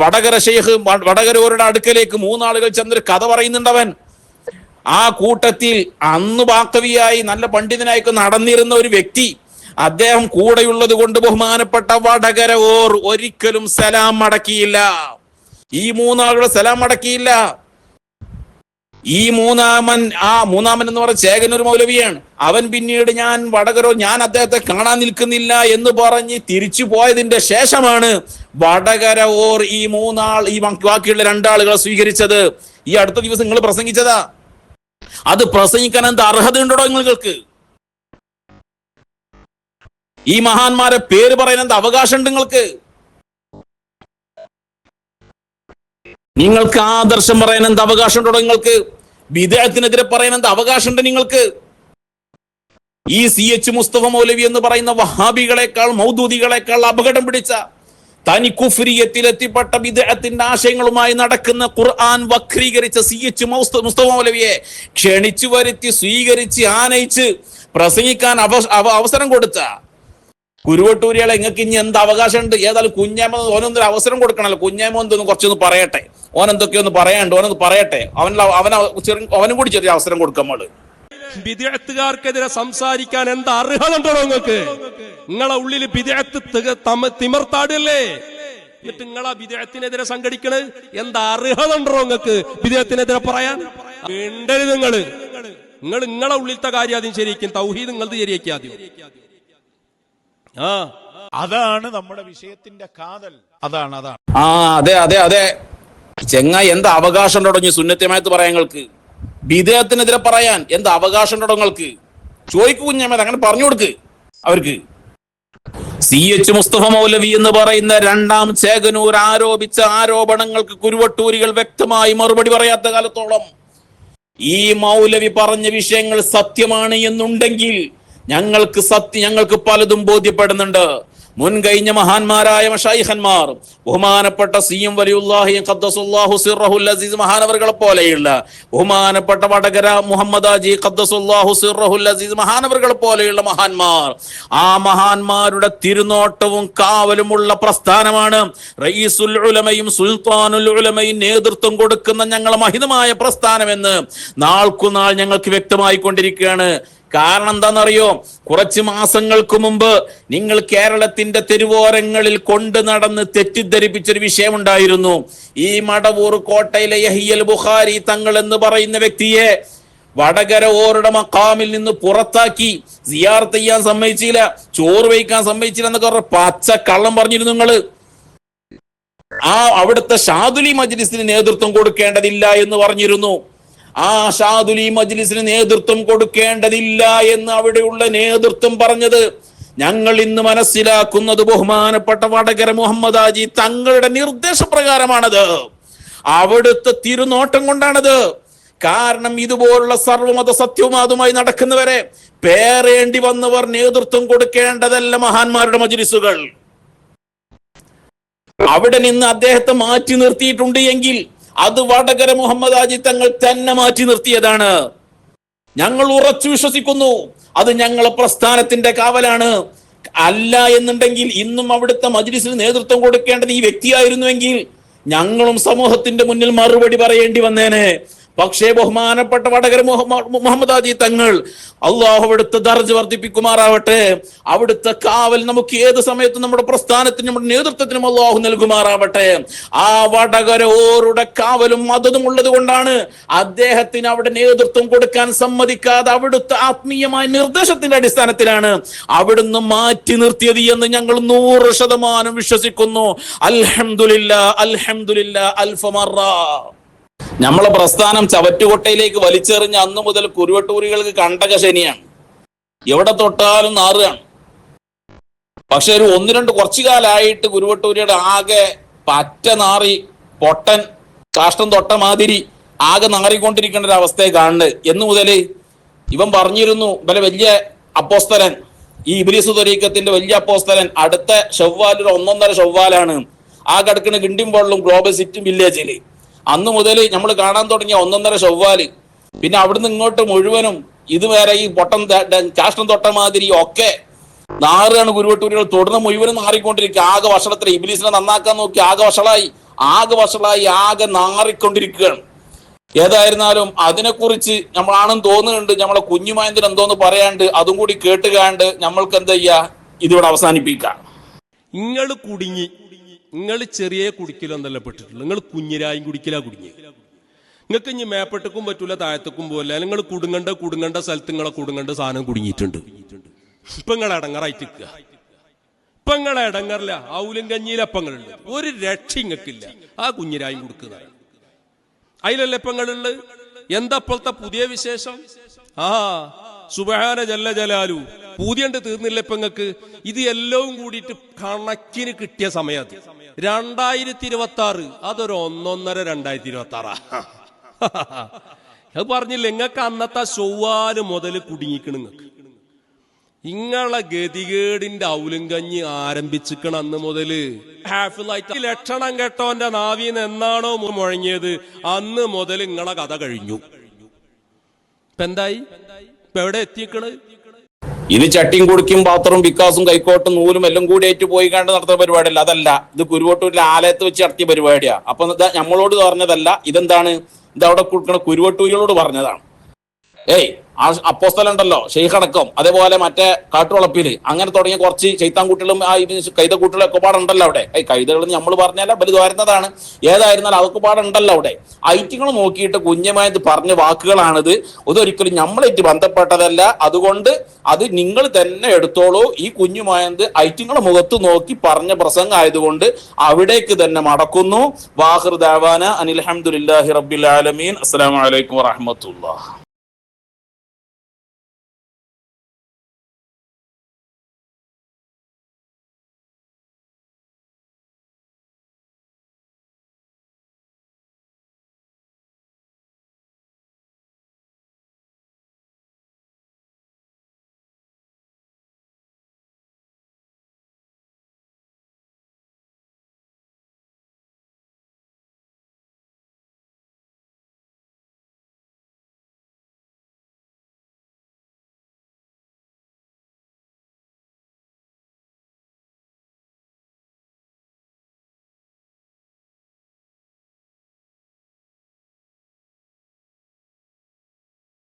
വടകര ഷെയ്ഖ് വടകരൂരുടെ അടുക്കലേക്ക് 3 ആളുകൾ ചെന്നൊരു കഥ പറയുന്നുണ്ടവൻ. ആ കൂട്ടത്തിൽ അന്ന് ബാക്കവിയായി നല്ല പണ്ഡിതനായി നടന്നിരുന്ന ഒരു വ്യക്തി, അദ്ദേഹം കൂടെയുള്ളത് കൊണ്ട് ബഹുമാനപ്പെട്ട വടകര ഓർ ഒരിക്കലും സലാം മടക്കിയില്ല. ഈ 3 ആളുകൾ സലാം മടക്കിയില്ല. ഈ മൂന്നാമൻ എന്ന് പറഞ്ഞ ചേകനൂർ മൗലവിയാണ്. അവൻ പിന്നീട് ഞാൻ അദ്ദേഹത്തെ കാണാൻ നിൽക്കുന്നില്ല എന്ന് പറഞ്ഞ് തിരിച്ചു പോയതിന്റെ ശേഷമാണ് വടകര ഓർ ഈ 3 ആൾ ഈ ബാക്കിയുള്ള 2 ആളുകളെ സ്വീകരിച്ചത്. ഈ അടുത്ത ദിവസം നിങ്ങൾ പ്രസംഗിച്ചതാ. അത് പ്രസംഗിക്കാൻ എന്ത് അർഹത ഉണ്ടോ നിങ്ങൾക്ക്? ഈ മഹാന്മാരെ പേര് പറയാൻ എന്ത് അവകാശമുണ്ട് നിങ്ങൾക്ക്? നിങ്ങൾക്ക് ആദർശം പറയാൻ എന്ത് അവകാശം ഉണ്ടോ നിങ്ങൾക്ക്? ബിദ്അത്തിനെതിരെ പറയാൻ എന്ത് അവകാശമുണ്ട് നിങ്ങൾക്ക്? ഈ CH മുസ്തഫ മൗലവി എന്ന് പറയുന്ന വഹാബികളെക്കാൾ മൗദൂദികളെക്കാൾ അപകടം പിടിച്ച തനി കുഫ്രിയത്തിൽ എത്തിപ്പെട്ട ബിദ്അത്തിന്റെ ആശയങ്ങളുമായി നടക്കുന്ന ഖുർആൻ വക്രീകരിച്ച CH മുസ്തഫ മൗലവിയെ ക്ഷണിച്ചു വരുത്തി സ്വീകരിച്ച് ആനയിച്ച് പ്രസംഗിക്കാൻ അവസരം കൊടുത്ത കുരുവട്ടൂരികളെ നിങ്ങൾക്ക് ഇനി എന്ത് അവകാശമുണ്ട്? ഏതായാലും കുഞ്ഞാമ ഓനൊന്നൊരു അവസരം കൊടുക്കണല്ലോ. കുഞ്ഞാമ എന്തൊന്ന് കുറച്ചൊന്ന് പറയട്ടെ, ഓനെന്തൊക്കെയൊന്ന് പറയാണ്ട് ഓനൊന്ന് പറയട്ടെ. അവനും കൂടി ചെറിയ അവസരം കൊടുക്കാൻ നമ്മള്. ബിദ്അത്തുകാർക്കെതിരെ സംസാരിക്കാൻ എന്താ അർഹത ഉണ്ടോ നിങ്ങൾക്ക്? നിങ്ങളെ ഉള്ളിൽ ബിദ്അത്ത് തിമർത്താടല്ലേ? എന്നിട്ട് നിങ്ങളാ ബിദ്അത്തിനെതിരെ സംഘടിക്കണത് എന്താ അർഹത ഉണ്ടോ നിങ്ങൾക്ക് ബിദ്അത്തിനെതിരെ പറയാൻ? വേണ്ടരുത്. നിങ്ങളെ ഉള്ളിലത്തെ കാര്യം ആദ്യം ശരിക്കും തൗഹീദ് നിങ്ങളത് ശരിയാക്കി ആദ്യം. അതാണ് നമ്മുടെ വിഷയത്തിന്റെ കാതൽ. അതാണ് അതെ അതെ അതെ ചെങ്ങായി, എന്ത് അവകാശം തുടങ്ങി സുന്നത്യമായിട്ട് പറയാൻ നിങ്ങൾക്ക്? ബിദഅത്തിനെതിരെ പറയാൻ എന്ത് അവകാശം തുടങ്ങൾക്ക്? ചോദിക്കൂ കുഞ്ഞമ്മ, അങ്ങനെ പറഞ്ഞു കൊടുക്ക് അവർക്ക്. CH മുസ്തഫ മൗലവി എന്ന് പറയുന്ന രണ്ടാം ചേകനൂർ ആരോപിച്ച ആരോപണങ്ങൾക്ക് കുരുവട്ടൂരികൾ വ്യക്തമായി മറുപടി പറയാത്ത കാലത്തോളം ഈ മൗലവി പറഞ്ഞ വിഷയങ്ങൾ സത്യമാണ് എന്നുണ്ടെങ്കിൽ ഞങ്ങൾക്ക് പലതും ബോധ്യപ്പെടുന്നുണ്ട്. മുൻകഴിഞ്ഞ മഹാന്മാരായ മശായിഖന്മാർ, ബഹുമാനപ്പെട്ട CM വലിയുല്ലാഹി ഖദ്ദസുല്ലാഹു സിർറഹുൽ അസീസ് മഹാനവറുകളെ പോലെയുള്ള, ബഹുമാനപ്പെട്ട വടകര മുഹമ്മദ് ആജി ഖദ്ദസുല്ലാഹു സിർറഹുൽ അസീസ് മഹാനവറുകളെ പോലെയുള്ള മഹാന്മാർ, ആ മഹാന്മാരുടെ തിരുനോട്ടവും കാവലുമുള്ള പ്രസ്ഥാനമാണ് റഈസുൽ ഉലമയും സുൽത്താനുൽ ഉലമയും നേതൃത്വം കൊടുക്കുന്ന ഞങ്ങളെ മഹിതമായ പ്രസ്ഥാനമെന്ന് നാൾക്കുനാൾ ഞങ്ങൾക്ക് വ്യക്തമായി കൊണ്ടിരിക്കുകയാണ്. കാരണം എന്താണെന്നറിയോ? കുറച്ച് മാസങ്ങൾക്ക് മുമ്പ് നിങ്ങൾ കേരളത്തിന്റെ തെരുവോരങ്ങളിൽ കൊണ്ടു നടന്ന് തെറ്റിദ്ധരിപ്പിച്ചൊരു വിഷയമുണ്ടായിരുന്നു. ഈ മടവൂർ കോട്ടയിലെ യഹ്യൽ ബുഖാരി തങ്ങൾ എന്ന് പറയുന്ന വ്യക്തിയെ വടകര ഓരുടെ മഖാമിൽ നിന്ന് പുറത്താക്കി, സിയാറത്ത് ചെയ്യാൻ സമ്മതിച്ചില്ല, ചോറ് വയ്ക്കാൻ സമ്മതിച്ചില്ല എന്നൊക്കെ പറഞ്ഞ പച്ച കള്ളം പറഞ്ഞിരുന്നു നിങ്ങള്. അവിടുത്തെ ഷാദുലി മജ്ലിസിന് നേതൃത്വം കൊടുക്കേണ്ടതില്ല എന്ന് പറഞ്ഞിരുന്നു. ആ ഷാദുലി മജ്ലിസിന് നേതൃത്വം കൊടുക്കേണ്ടതില്ല എന്ന് അവിടെയുള്ള നേതൃത്വം പറഞ്ഞത് ഞങ്ങൾ ഇന്ന് മനസ്സിലാക്കുന്നത് ബഹുമാനപ്പെട്ട വടകര മുഹമ്മദ് ആജി തങ്ങളുടെ നിർദ്ദേശപ്രകാരമാണത്. അവിടുത്തെ തിരുനോട്ടം കൊണ്ടാണത്. കാരണം ഇതുപോലുള്ള സർവമത സത്യവുമാതുമായി നടക്കുന്നവരെ പേറേണ്ടി വന്നവർ നേതൃത്വം കൊടുക്കേണ്ടതല്ല മഹാന്മാരുടെ മജ്ലിസുകൾ. അവിടെ നിന്ന് അദ്ദേഹത്തെ മാറ്റി നിർത്തിയിട്ടുണ്ട് എങ്കിൽ അത് വടകര മുഹമ്മദ് ആജി തങ്ങൾ തന്നെ മാറ്റി നിർത്തിയതാണ്. ഞങ്ങൾ ഉറച്ചു വിശ്വസിക്കുന്നു അത് ഞങ്ങളെ പ്രസ്ഥാനത്തിന്റെ കാവലാണ്. അല്ല എന്നുണ്ടെങ്കിൽ ഇന്നും അവിടുത്തെ മജ്ലിസിന് നേതൃത്വം കൊടുക്കേണ്ടത് ഈ വ്യക്തിയായിരുന്നുവെങ്കിൽ ഞങ്ങളും സമൂഹത്തിന്റെ മുന്നിൽ മറുപടി പറയേണ്ടി വന്നേനെ. പക്ഷേ ബഹുമാനപ്പെട്ട വടകര മുഹമ്മദ് ആജി തങ്ങൾ, അള്ളാഹു അവിടുത്തെ ദർജ വർദ്ധിപ്പിക്കുമാറാവട്ടെ, അവിടുത്തെ കാവൽ നമുക്ക് ഏത് സമയത്തും നമ്മുടെ പ്രസ്ഥാനത്തിനും നമ്മുടെ നേതൃത്വത്തിനും അള്ളാഹു നൽകുമാറാവട്ടെ. ആ വടകര ഓരുടെ കാവലും മദതും ഉള്ളത് കൊണ്ടാണ് അദ്ദേഹത്തിന് അവിടെ നേതൃത്വം കൊടുക്കാൻ സമ്മതിക്കാതെ അവിടുത്തെ ആത്മീയമായ നിർദ്ദേശത്തിന്റെ അടിസ്ഥാനത്തിലാണ് അവിടുന്ന് മാറ്റി നിർത്തിയത് എന്ന് ഞങ്ങൾ 100% വിശ്വസിക്കുന്നു. അൽഹംദുലില്ലാ അൽഹംദുലില്ലാ അൽഫ മറ. നമ്മളെ പ്രസ്ഥാനം ചവറ്റുകൊട്ടയിലേക്ക് വലിച്ചെറിഞ്ഞ അന്നു മുതൽ കുരുവട്ടൂരികൾക്ക് കണ്ടക ശനിയാണ്. എവിടെ തൊട്ടാലും നാറുകയാണ്. പക്ഷെ ഒരു 1-2 കുറച്ചു കാലമായിട്ട് കുരുവട്ടൂരിയുടെ ആകെ പറ്റ നാറി, പൊട്ടൻ കാഷ്ടം തൊട്ട മാതിരി ആകെ നാറിക്കൊണ്ടിരിക്കേണ്ട ഒരു അവസ്ഥയെ കാണുന്നത്. എന്നു മുതൽ ഇവൻ പറഞ്ഞിരുന്നു, ഇവരെ വലിയ അപ്പോസ്തലൻ, ഈ ഇബ്ലീസ് ത്വരീഖത്തിന്റെ വലിയ അപ്പോസ്തലൻ അടുത്ത ഷവ്വാൽ ഒരു 1.5 ഷവ്വാലാണ് ആ കിടക്കുന്ന ഗിണ്ടിമ്പോളിലും ഗ്ലോബൽ സിറ്റി വില്ലേജിൽ. അന്ന് മുതൽ നമ്മൾ കാണാൻ തുടങ്ങിയ 1.5 ഷവ്വാല്. പിന്നെ അവിടുന്ന് ഇങ്ങോട്ട് മുഴുവനും ഇതുവരെ ഈ പൊട്ടം കാഷ്ടം തൊട്ട മാതിരി ഒക്കെ നാറുകയാണ് കുരുവട്ടൂരികൾ. തുടർന്ന് മുഴുവനും നാറിക്കൊണ്ടിരിക്കുക. ആകെ വഷളത്തിൽ ഇബ്ലീസിനെ നന്നാക്കാൻ നോക്കി ആകെ വഷളായി ആകെ നാറിക്കൊണ്ടിരിക്കുകയാണ്. ഏതായിരുന്നാലും അതിനെക്കുറിച്ച് നമ്മളാണെന്ന് തോന്നുന്നുണ്ട്. നമ്മളെ കുഞ്ഞുമായന്തിന് എന്തോന്ന് പറയാണ്ട് അതും കൂടി കേട്ടുകാണ്ട് നമ്മൾക്ക് എന്താ ചെയ്യാ, ഇതിവിടെ അവസാനിപ്പിക്കാം. നിങ്ങൾ കുടുങ്ങി, നിങ്ങൾ ചെറിയ കുടിക്കലെന്നല്ല പെട്ടിട്ടുള്ളൂ, നിങ്ങൾ കുഞ്ഞിരായും കുടിക്കലാ കുടുങ്ങി. നിങ്ങൾക്ക് ഇനി മേപ്പെട്ടക്കും പറ്റൂല, താഴത്തേക്കും പോലെ നിങ്ങൾ കുടുങ്ങണ്ട സ്ഥലത്ത് നിങ്ങളെ കുടുങ്ങേണ്ട സാധനം കുടുങ്ങിയിട്ടുണ്ട്. ഇപ്പൊ നിങ്ങൾ ഇടങ്ങറായിട്ട് നിൽക്കുക. ഇപ്പൊ നിങ്ങളെ ഇടങ്ങറില്ല. ഔലും കഞ്ഞിയിലപ്പങ്ങളുണ്ട്, ഒരു രക്ഷ ഇങ്ങക്കില്ല. ആ കുഞ്ഞിരായും കൊടുക്കുന്ന അതിലല്ലേ ഇപ്പങ്ങളുള്ളത്. എന്താ ഇപ്പോഴത്തെ പുതിയ വിശേഷം? സുബ്ഹാന ജല്ല ജലാലു പൂതിയണ്ട് തീർന്നില്ല ഇപ്പൊ നിങ്ങക്ക്. ഇത് എല്ലാം കൂടിയിട്ട് കണക്കിന് കിട്ടിയ സമയം 2026. അതൊരു 1.5 2026. അത് പറഞ്ഞില്ല നിങ്ങൾക്ക് അന്നത്തെ ചൊവ്വാല് മുതൽ കുടുങ്ങിക്കണ്. നിങ്ങൾക്ക് ഇങ്ങളെ ഗതികേടിന്റെ ഔലും കഞ്ഞി ആരംഭിച്ചിക്കണ അന്ന് മുതല് ഹാഫിളായിട്ട് ലക്ഷണം കെട്ടോന്റെ നാവിന്ന് എന്നാണോ മുഴങ്ങിയത് അന്ന് മുതൽ നിങ്ങളെ കഥ കഴിഞ്ഞു. ഇപ്പൊ എന്തായി? ഇപ്പൊ എവിടെ എത്തിക്കണ്? ഇത് ചട്ടിയും കുടിക്കും പാത്രവും വിക്കാസും കൈക്കോട്ടും നൂലും എല്ലാം കൂടി ഏറ്റു പോയി കണ്ട് നടത്തുന്ന പരിപാടിയല്ല. അതല്ല, ഇത് കുരുവട്ടൂരിലെ ആലയത്ത് വെച്ച് നടത്തിയ പരിപാടിയാ. അപ്പൊ നമ്മളോട് പറഞ്ഞതല്ല. ഇതെന്താണ്? ഇത് അവിടെ കൊടുക്കണ കുരുവട്ടൂരികളോട് പറഞ്ഞതാണ്. ആ അപ്പോസ്തലുണ്ടല്ലോ ഷെയ്ഖ് അടക്കം, അതേപോലെ മറ്റേ കാട്ടുവളപ്പില്, അങ്ങനെ തുടങ്ങിയ കുറച്ച് ചൈത്താൻകൂട്ടികളും ആ കൈതക്കൂട്ടികളും ഒക്കെ പാടുണ്ടല്ലോ അവിടെ. കൈതകൾ നമ്മൾ പറഞ്ഞാൽ ബലി വരുന്നതാണ്. ഏതായിരുന്നാലും അതൊക്കെ പാടുണ്ടല്ലോ അവിടെ. ഐറ്റിങ്ങൾ നോക്കിയിട്ട് കുഞ്ഞമായത് പറഞ്ഞ വാക്കുകളാണിത്. ഇതൊരിക്കലും നമ്മളായിട്ട് ബന്ധപ്പെട്ടതല്ല. അതുകൊണ്ട് അത് നിങ്ങൾ തന്നെ എടുത്തോളൂ. ഈ കുഞ്ഞുമായത് ഐറ്റിങ്ങളെ മുഖത്ത് നോക്കി പറഞ്ഞ പ്രസംഗം ആയതുകൊണ്ട് അവിടേക്ക് തന്നെ മടക്കുന്നു. വാഹിർ ദഅവാന അനിൽ ഹംദുലില്ലാഹി റബ്ബിൽ ആലമീൻ. അസ്സലാമു അലൈക്കും വറഹ്മത്തുള്ളാഹി.